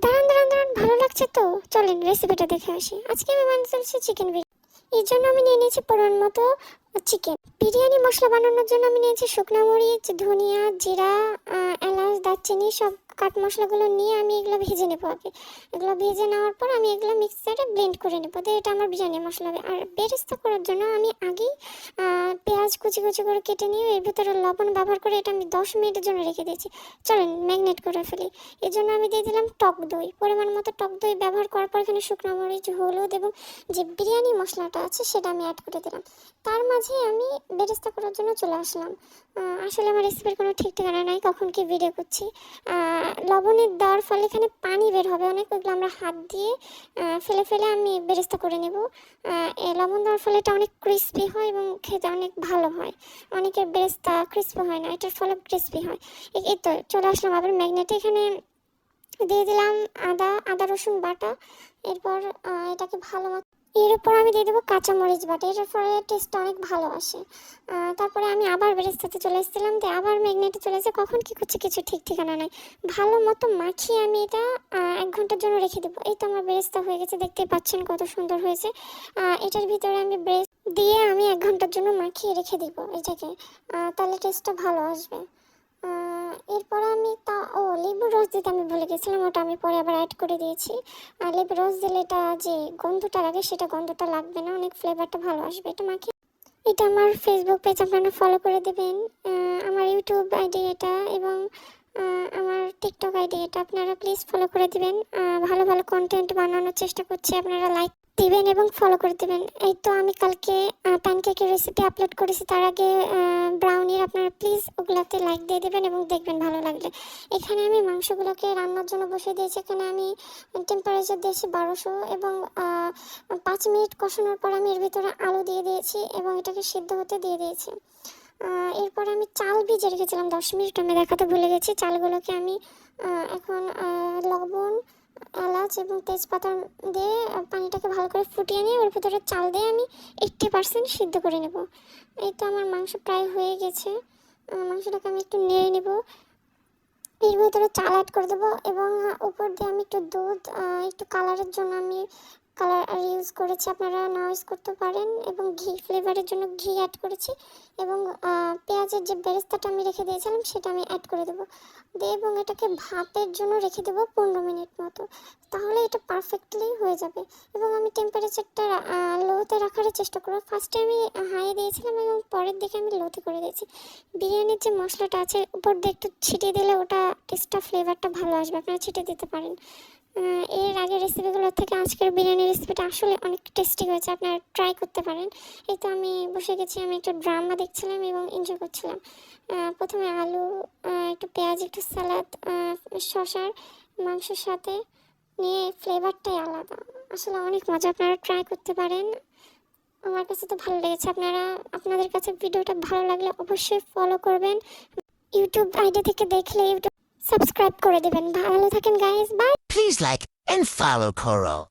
দাঁড়ান দাঁড়ান দাঁড়ান, ভালো লাগছে তো, চলেন রেসিপিটা দেখে আসি। আজকে আমি বানাতে চলেছি চিকেন বিরিয়ানি। এর জন্য আমি নিয়ে নিয়েছি পরিমাণ মতো চিকেন। বিরিয়ানি মশলা বানানোর জন্য আমি নিয়েছি শুকনো মরিচ, ধনিয়া, জিরা, এলাচ, দারচিনি, সব কাট মশলাগুলো নিয়ে আমি এগুলো ভেজে নেবো আগে। এগুলো ভেজে নেওয়ার পর আমি এগুলো মিক্সারে ব্লেন্ড করে নেবো, তো এটা আমার বিরিয়ানি মশলা হবে। আর বেরেস্তা করার জন্য আমি আগেই পেঁয়াজ কুচি কুচি করে কেটে নিয়ে এর ভিতরে লবণ ব্যবহার করে এটা আমি 10 মিনিটের জন্য রেখে দিয়েছি। চলেন ম্যাগনেট করে ফেলি। এর জন্য আমি দিয়ে দিলাম টক দই, পরিমাণ মতো টক দই ব্যবহার করার পর এখানে শুকনো মরিচ, হলুদ এবং যে বিরিয়ানি মশলাটা আছে সেটা আমি অ্যাড করে দিলাম। তার মাঝে আমি বেরেস্তা করার জন্য চলে আসলাম। আসলে আমার রেসিপির কোনো ঠিক ঠিকানা নাই, কখন কি ভিডিও করছি। লবণের দেওয়ার ফলে এখানে পানি বের হবে অনেক, ওইগুলো আমরা হাত দিয়ে ফেলে ফেলে আমি বেরেস্তা করে নেব। লবণ দেওয়ার ফলে এটা অনেক ক্রিস্পি হয় এবং খেতে অনেক ভালো হয়। অনেকের বেরেস্তা ক্রিস্পি হয় না, এটার ফলে ক্রিস্পি হয়। এই তো চলে আসলাম আবার ম্যাগনেটে। এখানে দিয়ে দিলাম আদা রসুন বাটা। এরপর এটাকে ভালো মতো, এর উপর আমি দিয়ে দেবো কাঁচামরিচ বাটা, এটার ফলে টেস্টটা অনেক ভালো আসে। তারপরে আমি আবার বেরেস্তাতে চলে এসেছিলাম, দিয়ে আবার ম্যাগনেটে চলে এসে কখন কী করছি কিছু ঠিক ঠিকানা নাই। ভালো মতো মাখিয়ে আমি এটা 1 ঘন্টার জন্য রেখে দেবো। এই তো আমার বেরেস্তা হয়ে গেছে, দেখতেই পাচ্ছেন কত সুন্দর হয়েছে। এটার ভিতরে আমি বেরেস্তা দিয়ে আমি 1 ঘন্টার জন্য মাখিয়ে রেখে দিব এটাকে, তাহলে টেস্টটা ভালো আসবে। এরপর আমি লেবুর রস দিতে আমি ভুলে গেছিলাম, ওটা আমি পরে আবার অ্যাড করে দিয়েছি। আর লেবুর রস দিলে এটা যে গন্ধটা লাগে সেটা গন্ধটা লাগবে না, অনেক ফ্লেভারটা ভালো আসবে এটা মাখিয়ে। এটা আমার ফেসবুক পেজ, আপনারা ফলো করে দেবেন। আমার ইউটিউব আইডি এটা এবং আমার টিকটক আইডি এটা, আপনারা প্লিজ ফলো করে দেবেন। ভালো ভালো কন্টেন্ট বানানোর চেষ্টা করছি, আপনারা লাইক দিবেন এবং ফলো করে দেবেন। এই তো আমি কালকে প্যানকেকের রেসিপি আপলোড করেছি, তার আগে ব্রাউনির, আপনারা প্লিজ ওগুলাতে লাইক দিয়ে দেবেন এবং দেখবেন ভালো লাগলে। এখানে আমি মাংসগুলোকে রান্নার জন্য বসিয়ে দিয়েছি। এখানে আমি টেম্পারেচার দিয়েছি 1200 এবং 5 মিনিট কষানোর পর আমি এর ভিতরে আলু দিয়ে দিয়েছি এবং এটাকে সিদ্ধ হতে দিয়ে দিয়েছি। এরপর আমি চাল ভিজে রেখেছিলাম 10 মিনিট, আমি দেখাতে ভুলে গেছি। চালগুলোকে আমি এখন লবণ, এলাচ এবং তেজপাতা দিয়ে পানিটাকে ভালো করে ফুটিয়ে নিয়ে ওর ভিতরে চাল দিয়ে আমি 80% সিদ্ধ করে নেব। এই তো আমার মাংস প্রায় হয়ে গেছে। মাংসটাকে আমি একটু নেড়ে নেব, এর ভিতরে চাল অ্যাড করে দেবো এবং উপর দিয়ে আমি একটু দুধ, একটু কালারের জন্য আমি কালার ইউজ করেছি, আপনারা না ইউজ করতে পারেন, এবং ঘি, ফ্লেভারের জন্য ঘি অ্যাড করেছি এবং পেঁয়াজের যে বেরেস্তাটা আমি রেখে দিয়েছিলাম সেটা আমি অ্যাড করে দেবো দিয়ে এবং এটাকে ভাপের জন্য রেখে দেবো 15 মিনিট মতো, তাহলে এটা পারফেক্টলি হয়ে যাবে। এবং আমি টেম্পারেচারটা লোতে রাখার চেষ্টা করবো। ফার্স্টে আমি হাই দিয়েছিলাম এবং পরের দিকে আমি লোতে করে দিয়েছি। বিরিয়ানির যে মশলাটা আছে উপর দিয়ে একটু ছিটিয়ে দিলে ওটা টেস্টটা, ফ্লেভারটা ভালো আসবে, আপনারা ছিটিয়ে দিতে পারেন। এর আগের রেসিপিগুলোর থেকে আজকের বিরিয়ানি রেসিপিটা আসলে অনেক টেস্টি হয়েছে, আপনারা ট্রাই করতে পারেন। এই তো আমি বসে গেছি, আমি একটু ড্রামা দেখছিলাম এবং এনজয় করছিলাম। প্রথমে আলু, একটু পেঁয়াজ, একটু স্যালাড, শসার মাংসের সাথে নিয়ে ফ্লেভারটাই আলাদা, আসলে অনেক মজা, আপনারা ট্রাই করতে পারেন। আমার কাছে তো ভালো লেগেছে। আপনাদের কাছে ভিডিওটা ভালো লাগলে অবশ্যই ফলো করবেন, ইউটিউব আইডি থেকে দেখলে ইউটিউব সাবস্ক্রাইব করে দেবেন। ভালো থাকেন guys, bye. Please like and follow Coral.